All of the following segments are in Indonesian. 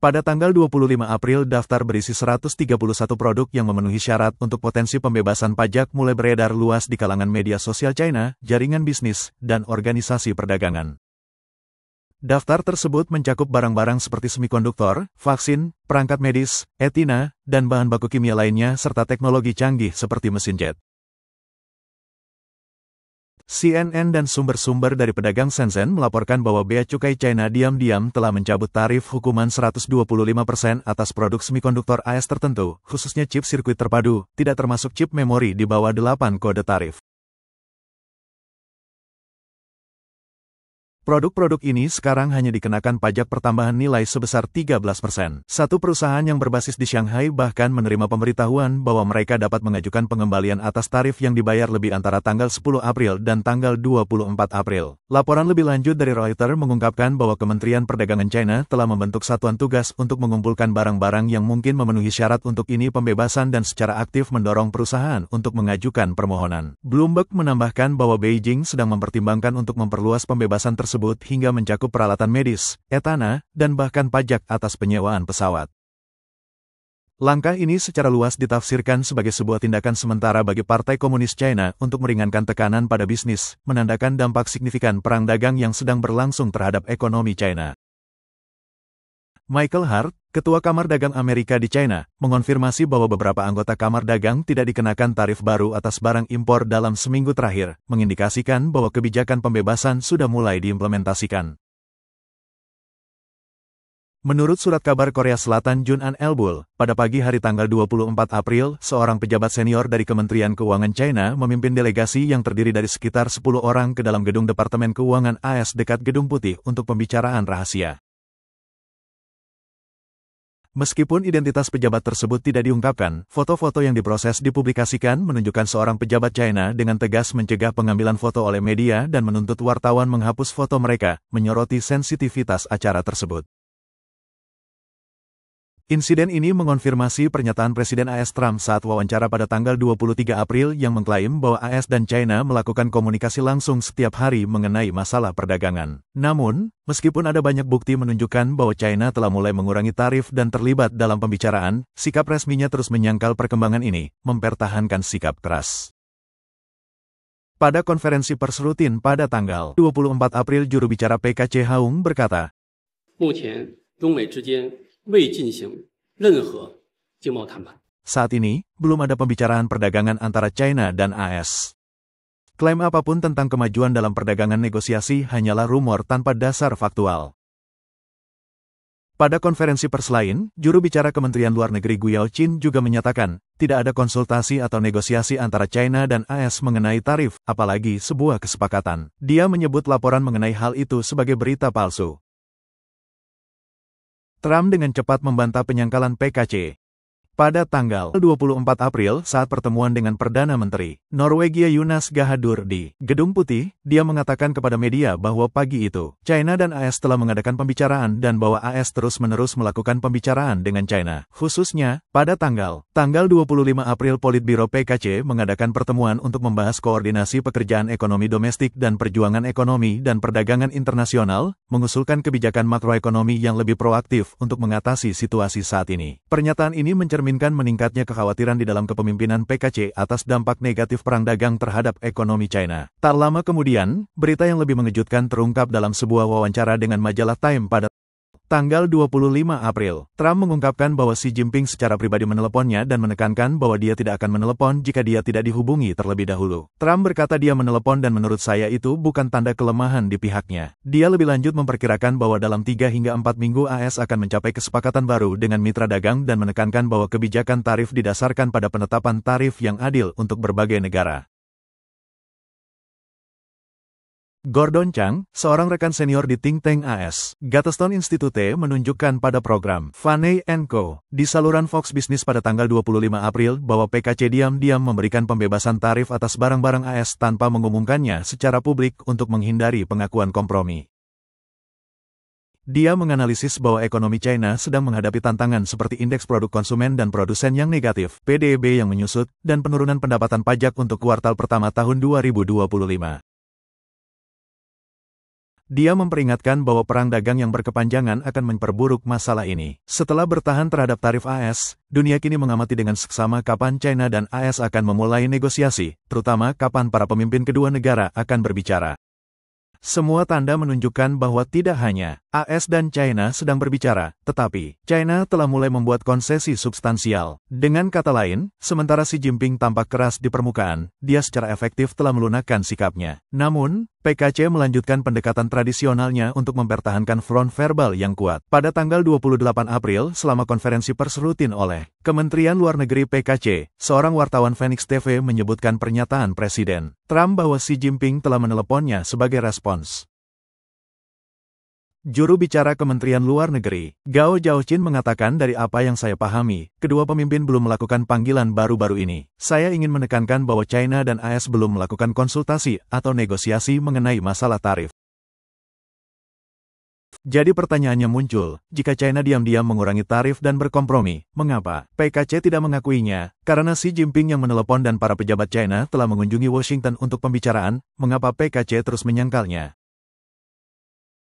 Pada tanggal 25 April, daftar berisi 131 produk yang memenuhi syarat untuk potensi pembebasan pajak mulai beredar luas di kalangan media sosial China, jaringan bisnis, dan organisasi perdagangan. Daftar tersebut mencakup barang-barang seperti semikonduktor, vaksin, perangkat medis, etina, dan bahan baku kimia lainnya serta teknologi canggih seperti mesin jet. CNN dan sumber-sumber dari pedagang Shenzhen melaporkan bahwa Bea Cukai China diam-diam telah mencabut tarif hukuman 125% atas produk semikonduktor AS tertentu, khususnya chip sirkuit terpadu, tidak termasuk chip memori di bawah 8 kode tarif. Produk-produk ini sekarang hanya dikenakan pajak pertambahan nilai sebesar 13%. Satu perusahaan yang berbasis di Shanghai bahkan menerima pemberitahuan bahwa mereka dapat mengajukan pengembalian atas tarif yang dibayar lebih antara tanggal 10 April dan tanggal 24 April. Laporan lebih lanjut dari Reuters mengungkapkan bahwa Kementerian Perdagangan China telah membentuk satuan tugas untuk mengumpulkan barang-barang yang mungkin memenuhi syarat untuk ini pembebasan dan secara aktif mendorong perusahaan untuk mengajukan permohonan. Bloomberg menambahkan bahwa Beijing sedang mempertimbangkan untuk memperluas pembebasan tersebut hingga mencakup peralatan medis, etana, dan bahkan pajak atas penyewaan pesawat. Langkah ini secara luas ditafsirkan sebagai sebuah tindakan sementara bagi Partai Komunis China untuk meringankan tekanan pada bisnis, menandakan dampak signifikan perang dagang yang sedang berlangsung terhadap ekonomi China. Michael Hart, Ketua Kamar Dagang Amerika di China, mengonfirmasi bahwa beberapa anggota Kamar Dagang tidak dikenakan tarif baru atas barang impor dalam seminggu terakhir, mengindikasikan bahwa kebijakan pembebasan sudah mulai diimplementasikan. Menurut surat kabar Korea Selatan Jun'an Ilbul, pada pagi hari tanggal 24 April, seorang pejabat senior dari Kementerian Keuangan China memimpin delegasi yang terdiri dari sekitar 10 orang ke dalam gedung Departemen Keuangan AS dekat Gedung Putih untuk pembicaraan rahasia. Meskipun identitas pejabat tersebut tidak diungkapkan, foto-foto yang diproses dipublikasikan menunjukkan seorang pejabat China dengan tegas mencegah pengambilan foto oleh media dan menuntut wartawan menghapus foto mereka, menyoroti sensitivitas acara tersebut. Insiden ini mengonfirmasi pernyataan Presiden AS Trump saat wawancara pada tanggal 23 April yang mengklaim bahwa AS dan China melakukan komunikasi langsung setiap hari mengenai masalah perdagangan. Namun, meskipun ada banyak bukti menunjukkan bahwa China telah mulai mengurangi tarif dan terlibat dalam pembicaraan, sikap resminya terus menyangkal perkembangan ini, mempertahankan sikap keras. Pada konferensi pers rutin pada tanggal 24 April, juru bicara PKC Haung berkata, saat ini, belum ada pembicaraan perdagangan antara China dan AS. Klaim apapun tentang kemajuan dalam perdagangan negosiasi hanyalah rumor tanpa dasar faktual. Pada konferensi pers lain, juru bicara Kementerian Luar Negeri Gu Yaoqin juga menyatakan, tidak ada konsultasi atau negosiasi antara China dan AS mengenai tarif, apalagi sebuah kesepakatan. Dia menyebut laporan mengenai hal itu sebagai berita palsu. Trump dengan cepat membantah penyangkalan PKC. Pada tanggal 24 April saat pertemuan dengan Perdana Menteri Norwegia Jonas Gahr di Gedung Putih, dia mengatakan kepada media bahwa pagi itu, China dan AS telah mengadakan pembicaraan dan bahwa AS terus-menerus melakukan pembicaraan dengan China. Khususnya, pada tanggal 25 April Politbiro PKC mengadakan pertemuan untuk membahas koordinasi pekerjaan ekonomi domestik dan perjuangan ekonomi dan perdagangan internasional, mengusulkan kebijakan makroekonomi yang lebih proaktif untuk mengatasi situasi saat ini. Pernyataan ini mencerminkan meningkatnya kekhawatiran di dalam kepemimpinan PKC atas dampak negatif perang dagang terhadap ekonomi China. Tak lama kemudian, berita yang lebih mengejutkan terungkap dalam sebuah wawancara dengan majalah Time pada tanggal 25 April. Trump mengungkapkan bahwa Xi Jinping secara pribadi meneleponnya dan menekankan bahwa dia tidak akan menelepon jika dia tidak dihubungi terlebih dahulu. Trump berkata dia menelepon dan menurut saya itu bukan tanda kelemahan di pihaknya. Dia lebih lanjut memperkirakan bahwa dalam 3 hingga 4 minggu AS akan mencapai kesepakatan baru dengan mitra dagang dan menekankan bahwa kebijakan tarif didasarkan pada penetapan tarif yang adil untuk berbagai negara. Gordon Chang, seorang rekan senior di think tank AS, Gatestone Institute menunjukkan pada program Fannie & Co. di saluran Fox Business pada tanggal 25 April bahwa PKC diam-diam memberikan pembebasan tarif atas barang-barang AS tanpa mengumumkannya secara publik untuk menghindari pengakuan kompromi. Dia menganalisis bahwa ekonomi China sedang menghadapi tantangan seperti indeks produk konsumen dan produsen yang negatif, PDB yang menyusut, dan penurunan pendapatan pajak untuk kuartal pertama tahun 2025. Dia memperingatkan bahwa perang dagang yang berkepanjangan akan memperburuk masalah ini. Setelah bertahan terhadap tarif AS, dunia kini mengamati dengan seksama kapan China dan AS akan memulai negosiasi, terutama kapan para pemimpin kedua negara akan berbicara. Semua tanda menunjukkan bahwa tidak hanya AS dan China sedang berbicara, tetapi China telah mulai membuat konsesi substansial. Dengan kata lain, sementara Xi Jinping tampak keras di permukaan, dia secara efektif telah melunakkan sikapnya. Namun, PKC melanjutkan pendekatan tradisionalnya untuk mempertahankan front verbal yang kuat. Pada tanggal 28 April, selama konferensi pers rutin oleh Kementerian Luar Negeri PKC, seorang wartawan Phoenix TV menyebutkan pernyataan Presiden Trump bahwa Xi Jinping telah meneleponnya sebagai respons. Juru bicara Kementerian Luar Negeri, Gao Zhaoqin mengatakan dari apa yang saya pahami, kedua pemimpin belum melakukan panggilan baru-baru ini. Saya ingin menekankan bahwa China dan AS belum melakukan konsultasi atau negosiasi mengenai masalah tarif. Jadi pertanyaannya muncul, jika China diam-diam mengurangi tarif dan berkompromi, mengapa PKC tidak mengakuinya? Karena Xi Jinping yang menelepon dan para pejabat China telah mengunjungi Washington untuk pembicaraan, mengapa PKC terus menyangkalnya?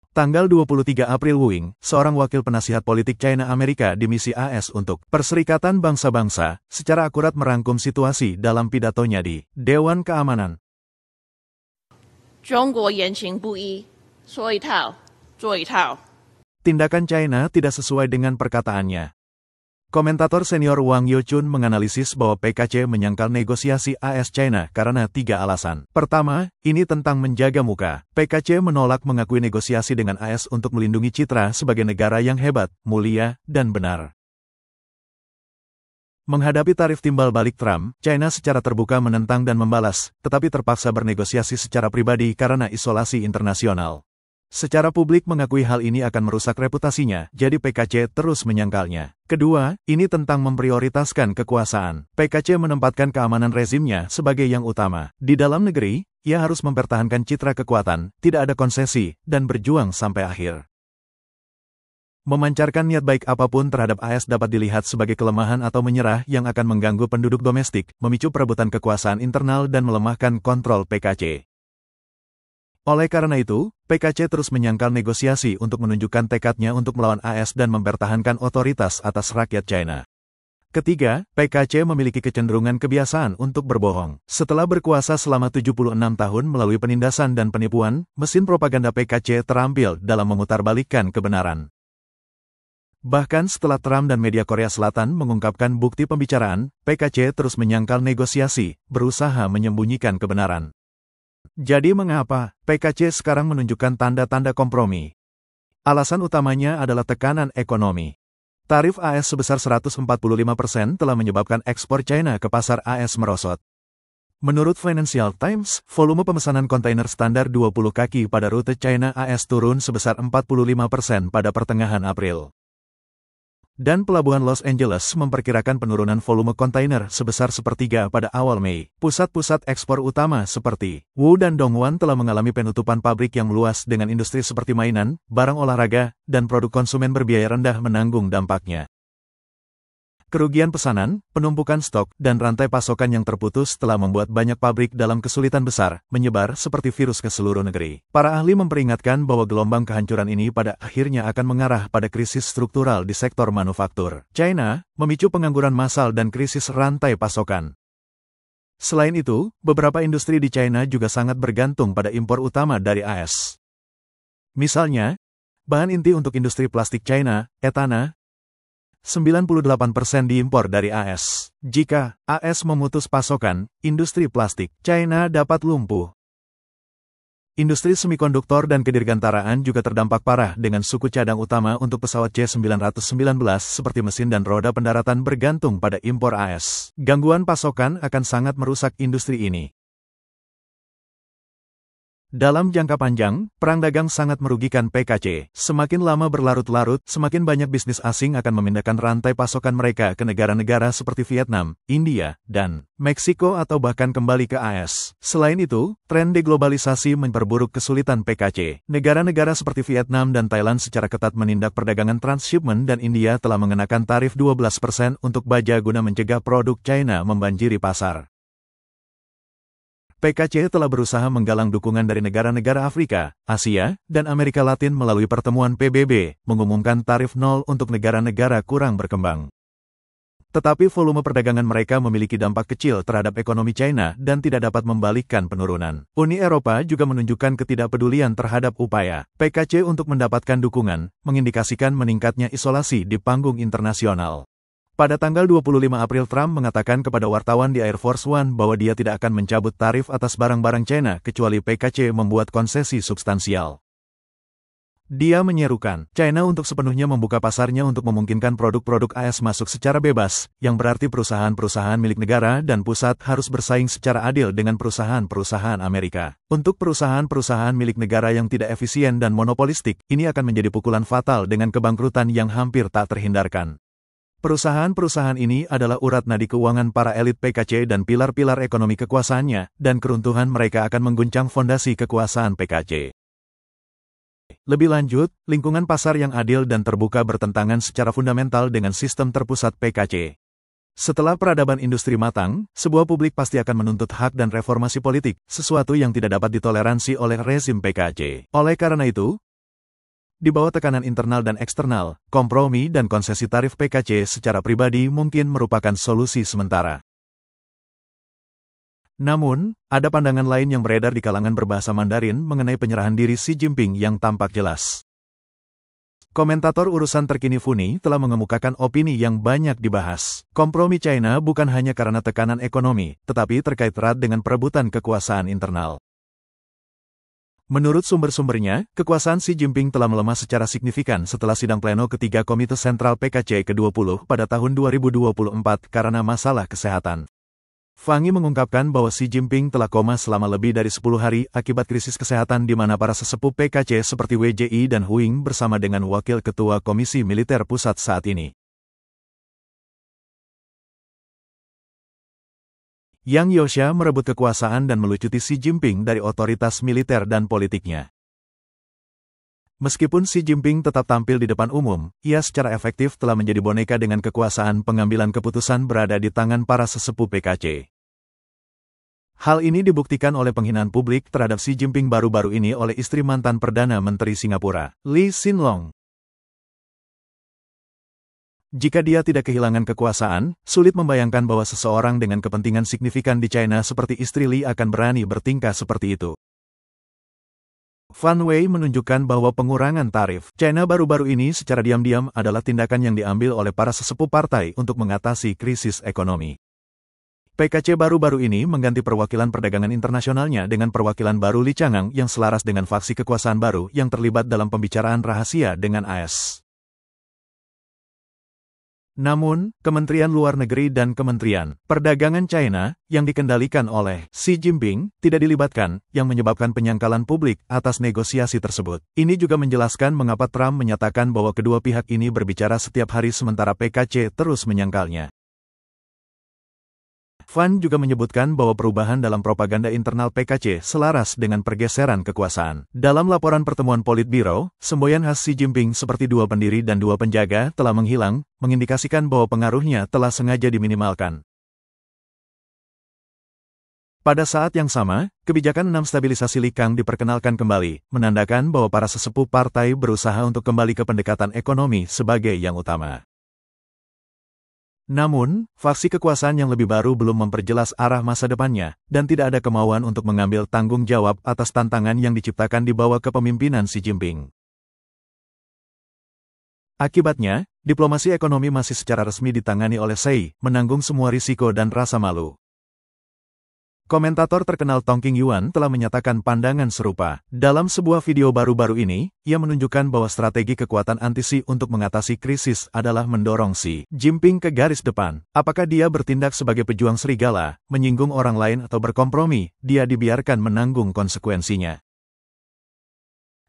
Tanggal 23 April Wing, seorang wakil penasihat politik China Amerika di misi AS untuk Perserikatan Bangsa-Bangsa, secara akurat merangkum situasi dalam pidatonya di Dewan Keamanan. Tindakan China tidak sesuai dengan perkataannya. Komentator senior Wang Youchun menganalisis bahwa PKC menyangkal negosiasi AS-China karena 3 alasan. Pertama, ini tentang menjaga muka. PKC menolak mengakui negosiasi dengan AS untuk melindungi citra sebagai negara yang hebat, mulia, dan benar. Menghadapi tarif timbal balik Trump, China secara terbuka menentang dan membalas, tetapi terpaksa bernegosiasi secara pribadi karena isolasi internasional. Secara publik mengakui hal ini akan merusak reputasinya, jadi PKC terus menyangkalnya. Kedua, ini tentang memprioritaskan kekuasaan. PKC menempatkan keamanan rezimnya sebagai yang utama. Di dalam negeri, ia harus mempertahankan citra kekuatan, tidak ada konsesi, dan berjuang sampai akhir. Memancarkan niat baik apapun terhadap AS dapat dilihat sebagai kelemahan atau menyerah yang akan mengganggu penduduk domestik, memicu perebutan kekuasaan internal dan melemahkan kontrol PKC. Oleh karena itu, PKC terus menyangkal negosiasi untuk menunjukkan tekadnya untuk melawan AS dan mempertahankan otoritas atas rakyat China. Ketiga, PKC memiliki kecenderungan kebiasaan untuk berbohong. Setelah berkuasa selama 76 tahun melalui penindasan dan penipuan, mesin propaganda PKC terampil dalam memutarbalikkan kebenaran. Bahkan setelah Trump dan media Korea Selatan mengungkapkan bukti pembicaraan, PKC terus menyangkal negosiasi, berusaha menyembunyikan kebenaran. Jadi mengapa PKC sekarang menunjukkan tanda-tanda kompromi? Alasan utamanya adalah tekanan ekonomi. Tarif AS sebesar 145% telah menyebabkan ekspor China ke pasar AS merosot. Menurut Financial Times, volume pemesanan kontainer standar 20 kaki pada rute China AS turun sebesar 45% pada pertengahan April. Dan pelabuhan Los Angeles memperkirakan penurunan volume kontainer sebesar sepertiga pada awal Mei. Pusat-pusat ekspor utama seperti Wu dan Dongguan telah mengalami penutupan pabrik yang meluas dengan industri seperti mainan, barang olahraga, dan produk konsumen berbiaya rendah menanggung dampaknya. Kerugian pesanan, penumpukan stok, dan rantai pasokan yang terputus telah membuat banyak pabrik dalam kesulitan besar, menyebar seperti virus ke seluruh negeri. Para ahli memperingatkan bahwa gelombang kehancuran ini pada akhirnya akan mengarah pada krisis struktural di sektor manufaktur. China memicu pengangguran massal dan krisis rantai pasokan. Selain itu, beberapa industri di China juga sangat bergantung pada impor utama dari AS. Misalnya, bahan inti untuk industri plastik China, etana, 98% diimpor dari AS. Jika AS memutus pasokan, industri plastik China dapat lumpuh. Industri semikonduktor dan kedirgantaraan juga terdampak parah dengan suku cadang utama untuk pesawat C-919 seperti mesin dan roda pendaratan bergantung pada impor AS. Gangguan pasokan akan sangat merusak industri ini. Dalam jangka panjang, perang dagang sangat merugikan PKC. Semakin lama berlarut-larut, semakin banyak bisnis asing akan memindahkan rantai pasokan mereka ke negara-negara seperti Vietnam, India, dan Meksiko atau bahkan kembali ke AS. Selain itu, tren deglobalisasi memperburuk kesulitan PKC. Negara-negara seperti Vietnam dan Thailand secara ketat menindak perdagangan transshipment dan India telah mengenakan tarif 12% untuk baja guna mencegah produk China membanjiri pasar. PKC telah berusaha menggalang dukungan dari negara-negara Afrika, Asia, dan Amerika Latin melalui pertemuan PBB, mengumumkan tarif nol untuk negara-negara kurang berkembang. Tetapi volume perdagangan mereka memiliki dampak kecil terhadap ekonomi China dan tidak dapat membalikkan penurunan. Uni Eropa juga menunjukkan ketidakpedulian terhadap upaya PKC untuk mendapatkan dukungan, mengindikasikan meningkatnya isolasi di panggung internasional. Pada tanggal 25 April, Trump mengatakan kepada wartawan di Air Force One bahwa dia tidak akan mencabut tarif atas barang-barang China kecuali PKC membuat konsesi substansial. Dia menyerukan China untuk sepenuhnya membuka pasarnya untuk memungkinkan produk-produk AS masuk secara bebas, yang berarti perusahaan-perusahaan milik negara dan pusat harus bersaing secara adil dengan perusahaan-perusahaan Amerika. Untuk perusahaan-perusahaan milik negara yang tidak efisien dan monopolistik, ini akan menjadi pukulan fatal dengan kebangkrutan yang hampir tak terhindarkan. Perusahaan-perusahaan ini adalah urat nadi keuangan para elit PKC dan pilar-pilar ekonomi kekuasaannya, dan keruntuhan mereka akan mengguncang fondasi kekuasaan PKC. Lebih lanjut, lingkungan pasar yang adil dan terbuka bertentangan secara fundamental dengan sistem terpusat PKC. Setelah peradaban industri matang, sebuah publik pasti akan menuntut hak dan reformasi politik, sesuatu yang tidak dapat ditoleransi oleh rezim PKC. Oleh karena itu, di bawah tekanan internal dan eksternal, kompromi dan konsesi tarif PKC secara pribadi mungkin merupakan solusi sementara. Namun, ada pandangan lain yang beredar di kalangan berbahasa Mandarin mengenai penyerahan diri Xi Jinping yang tampak jelas. Komentator urusan terkini Funi telah mengemukakan opini yang banyak dibahas. Kompromi China bukan hanya karena tekanan ekonomi, tetapi terkait erat dengan perebutan kekuasaan internal. Menurut sumber-sumbernya, kekuasaan Xi Jinping telah melemah secara signifikan setelah sidang pleno ketiga Komite Sentral PKC ke-20 pada tahun 2024 karena masalah kesehatan. Fang Yi mengungkapkan bahwa Xi Jinping telah koma selama lebih dari 10 hari akibat krisis kesehatan di mana para sesepuh PKC seperti WJI dan Huing bersama dengan Wakil Ketua Komisi Militer Pusat saat ini. Yang Youxia merebut kekuasaan dan melucuti Xi Jinping dari otoritas militer dan politiknya. Meskipun Xi Jinping tetap tampil di depan umum, ia secara efektif telah menjadi boneka dengan kekuasaan pengambilan keputusan berada di tangan para sesepuh PKC. Hal ini dibuktikan oleh penghinaan publik terhadap Xi Jinping baru-baru ini oleh istri mantan Perdana Menteri Singapura, Lee Hsien Loong. Jika dia tidak kehilangan kekuasaan, sulit membayangkan bahwa seseorang dengan kepentingan signifikan di China seperti istri Lee akan berani bertingkah seperti itu. Fan Wei menunjukkan bahwa pengurangan tarif China baru-baru ini secara diam-diam adalah tindakan yang diambil oleh para sesepuh partai untuk mengatasi krisis ekonomi. PKC baru-baru ini mengganti perwakilan perdagangan internasionalnya dengan perwakilan baru Li Chang'an yang selaras dengan faksi kekuasaan baru yang terlibat dalam pembicaraan rahasia dengan AS. Namun, Kementerian Luar Negeri dan Kementerian Perdagangan China, yang dikendalikan oleh Xi Jinping, tidak dilibatkan, yang menyebabkan penyangkalan publik atas negosiasi tersebut. Ini juga menjelaskan mengapa Trump menyatakan bahwa kedua pihak ini berbicara setiap hari sementara PKC terus menyangkalnya. Fan juga menyebutkan bahwa perubahan dalam propaganda internal PKC selaras dengan pergeseran kekuasaan. Dalam laporan pertemuan Politbiro, semboyan khas Xi Jinping seperti dua pendiri dan dua penjaga telah menghilang, mengindikasikan bahwa pengaruhnya telah sengaja diminimalkan. Pada saat yang sama, kebijakan 6 stabilisasi Li Kang diperkenalkan kembali, menandakan bahwa para sesepuh partai berusaha untuk kembali ke pendekatan ekonomi sebagai yang utama. Namun, faksi kekuasaan yang lebih baru belum memperjelas arah masa depannya, dan tidak ada kemauan untuk mengambil tanggung jawab atas tantangan yang diciptakan di bawah kepemimpinan Xi Jinping. Akibatnya, diplomasi ekonomi masih secara resmi ditangani oleh Xi, menanggung semua risiko dan rasa malu. Komentator terkenal Tong King Yuan telah menyatakan pandangan serupa. Dalam sebuah video baru-baru ini, ia menunjukkan bahwa strategi kekuatan anti-Xi untuk mengatasi krisis adalah mendorong Xi Jinping ke garis depan. Apakah dia bertindak sebagai pejuang serigala, menyinggung orang lain atau berkompromi, dia dibiarkan menanggung konsekuensinya.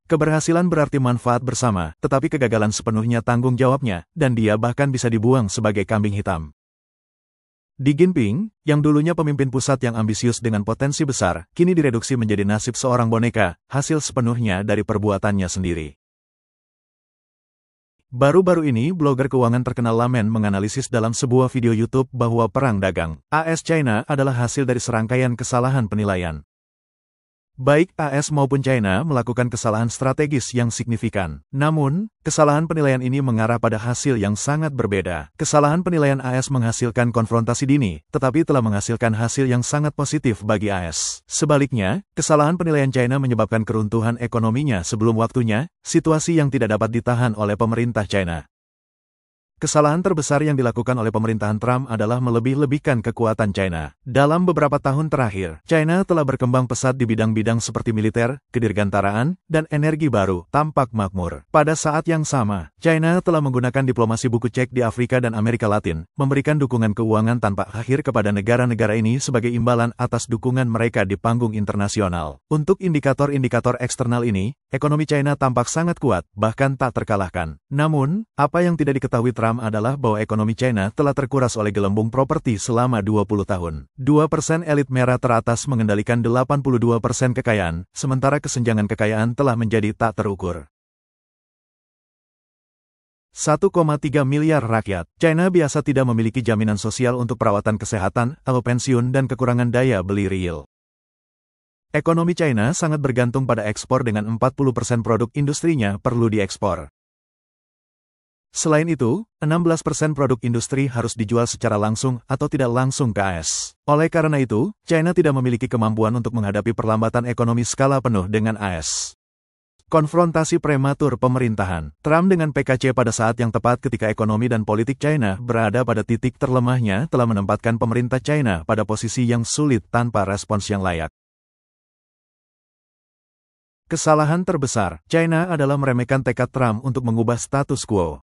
Keberhasilan berarti manfaat bersama, tetapi kegagalan sepenuhnya tanggung jawabnya, dan dia bahkan bisa dibuang sebagai kambing hitam. Xi Jinping, yang dulunya pemimpin pusat yang ambisius dengan potensi besar, kini direduksi menjadi nasib seorang boneka, hasil sepenuhnya dari perbuatannya sendiri. Baru-baru ini, blogger keuangan terkenal Laman menganalisis dalam sebuah video YouTube bahwa perang dagang AS-China adalah hasil dari serangkaian kesalahan penilaian. Baik AS maupun China melakukan kesalahan strategis yang signifikan. Namun, kesalahan penilaian ini mengarah pada hasil yang sangat berbeda. Kesalahan penilaian AS menghasilkan konfrontasi dini, tetapi telah menghasilkan hasil yang sangat positif bagi AS. Sebaliknya, kesalahan penilaian China menyebabkan keruntuhan ekonominya sebelum waktunya, situasi yang tidak dapat ditahan oleh pemerintah China. Kesalahan terbesar yang dilakukan oleh pemerintahan Trump adalah melebih-lebihkan kekuatan China. Dalam beberapa tahun terakhir, China telah berkembang pesat di bidang-bidang seperti militer, kedirgantaraan, dan energi baru, tampak makmur. Pada saat yang sama, China telah menggunakan diplomasi buku cek di Afrika dan Amerika Latin, memberikan dukungan keuangan tanpa akhir kepada negara-negara ini sebagai imbalan atas dukungan mereka di panggung internasional. Untuk indikator-indikator eksternal ini, ekonomi China tampak sangat kuat, bahkan tak terkalahkan. Namun, apa yang tidak diketahui Trump adalah bahwa ekonomi China telah terkuras oleh gelembung properti selama 20 tahun. 2% elit merah teratas mengendalikan 82% kekayaan, sementara kesenjangan kekayaan telah menjadi tak terukur. 1,3 miliar rakyat China biasa tidak memiliki jaminan sosial untuk perawatan kesehatan atau pensiun dan kekurangan daya beli real. Ekonomi China sangat bergantung pada ekspor dengan 40% produk industrinya perlu diekspor. Selain itu, 16% produk industri harus dijual secara langsung atau tidak langsung ke AS. Oleh karena itu, China tidak memiliki kemampuan untuk menghadapi perlambatan ekonomi skala penuh dengan AS. Konfrontasi prematur pemerintahan Trump dengan PKC pada saat yang tepat ketika ekonomi dan politik China berada pada titik terlemahnya telah menempatkan pemerintah China pada posisi yang sulit tanpa respons yang layak. Kesalahan terbesar China adalah meremehkan tekad Trump untuk mengubah status quo.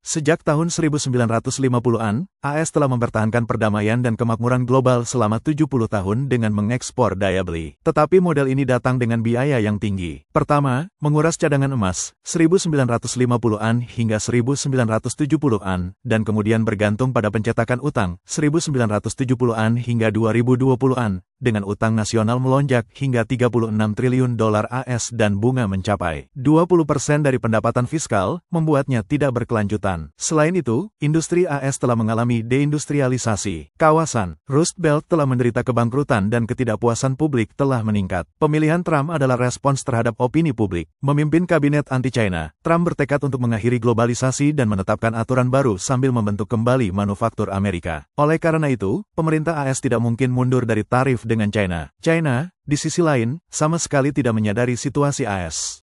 Sejak tahun 1950-an, AS telah mempertahankan perdamaian dan kemakmuran global selama 70 tahun dengan mengekspor daya beli. Tetapi model ini datang dengan biaya yang tinggi. Pertama, menguras cadangan emas, 1950-an hingga 1970-an, dan kemudian bergantung pada pencetakan utang, 1970-an hingga 2020-an, dengan utang nasional melonjak hingga 36 triliun dolar AS dan bunga mencapai 20% dari pendapatan fiskal, membuatnya tidak berkelanjutan. Selain itu, industri AS telah mengalami deindustrialisasi. Kawasan Rust Belt telah menderita kebangkrutan dan ketidakpuasan publik telah meningkat. Pemilihan Trump adalah respons terhadap opini publik. Memimpin kabinet anti-China, Trump bertekad untuk mengakhiri globalisasi dan menetapkan aturan baru sambil membentuk kembali manufaktur Amerika. Oleh karena itu, pemerintah AS tidak mungkin mundur dari tarif dengan China. China, di sisi lain, sama sekali tidak menyadari situasi AS.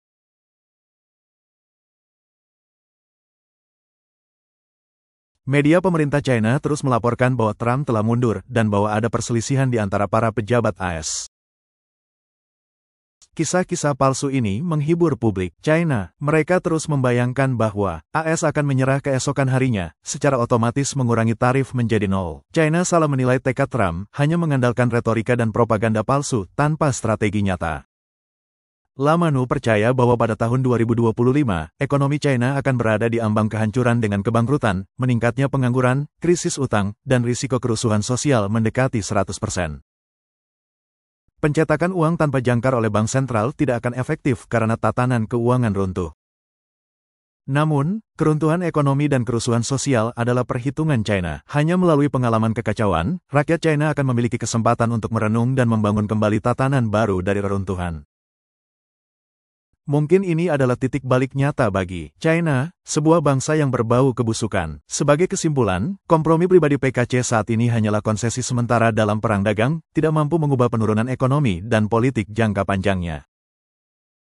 Media pemerintah China terus melaporkan bahwa Trump telah mundur dan bahwa ada perselisihan di antara para pejabat AS. Kisah-kisah palsu ini menghibur publik China. Mereka terus membayangkan bahwa AS akan menyerah keesokan harinya, secara otomatis mengurangi tarif menjadi nol. China salah menilai tekad Trump, hanya mengandalkan retorika dan propaganda palsu tanpa strategi nyata. Lamanu percaya bahwa pada tahun 2025, ekonomi China akan berada di ambang kehancuran dengan kebangkrutan, meningkatnya pengangguran, krisis utang, dan risiko kerusuhan sosial mendekati 100%. Pencetakan uang tanpa jangkar oleh bank sentral tidak akan efektif karena tatanan keuangan runtuh. Namun, keruntuhan ekonomi dan kerusuhan sosial adalah perhitungan China. Hanya melalui pengalaman kekacauan, rakyat China akan memiliki kesempatan untuk merenung dan membangun kembali tatanan baru dari reruntuhan. Mungkin ini adalah titik balik nyata bagi China, sebuah bangsa yang berbau kebusukan. Sebagai kesimpulan, kompromi pribadi PKC saat ini hanyalah konsesi sementara dalam perang dagang, tidak mampu mengubah penurunan ekonomi dan politik jangka panjangnya.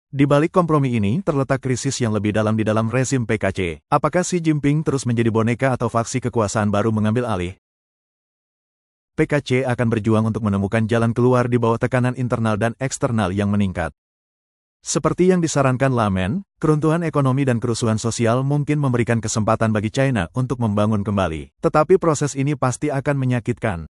Di balik kompromi ini terletak krisis yang lebih dalam di dalam rezim PKC. Apakah Xi Jinping terus menjadi boneka atau faksi kekuasaan baru mengambil alih? PKC akan berjuang untuk menemukan jalan keluar di bawah tekanan internal dan eksternal yang meningkat. Seperti yang disarankan Laman, keruntuhan ekonomi dan kerusuhan sosial mungkin memberikan kesempatan bagi China untuk membangun kembali. Tetapi proses ini pasti akan menyakitkan.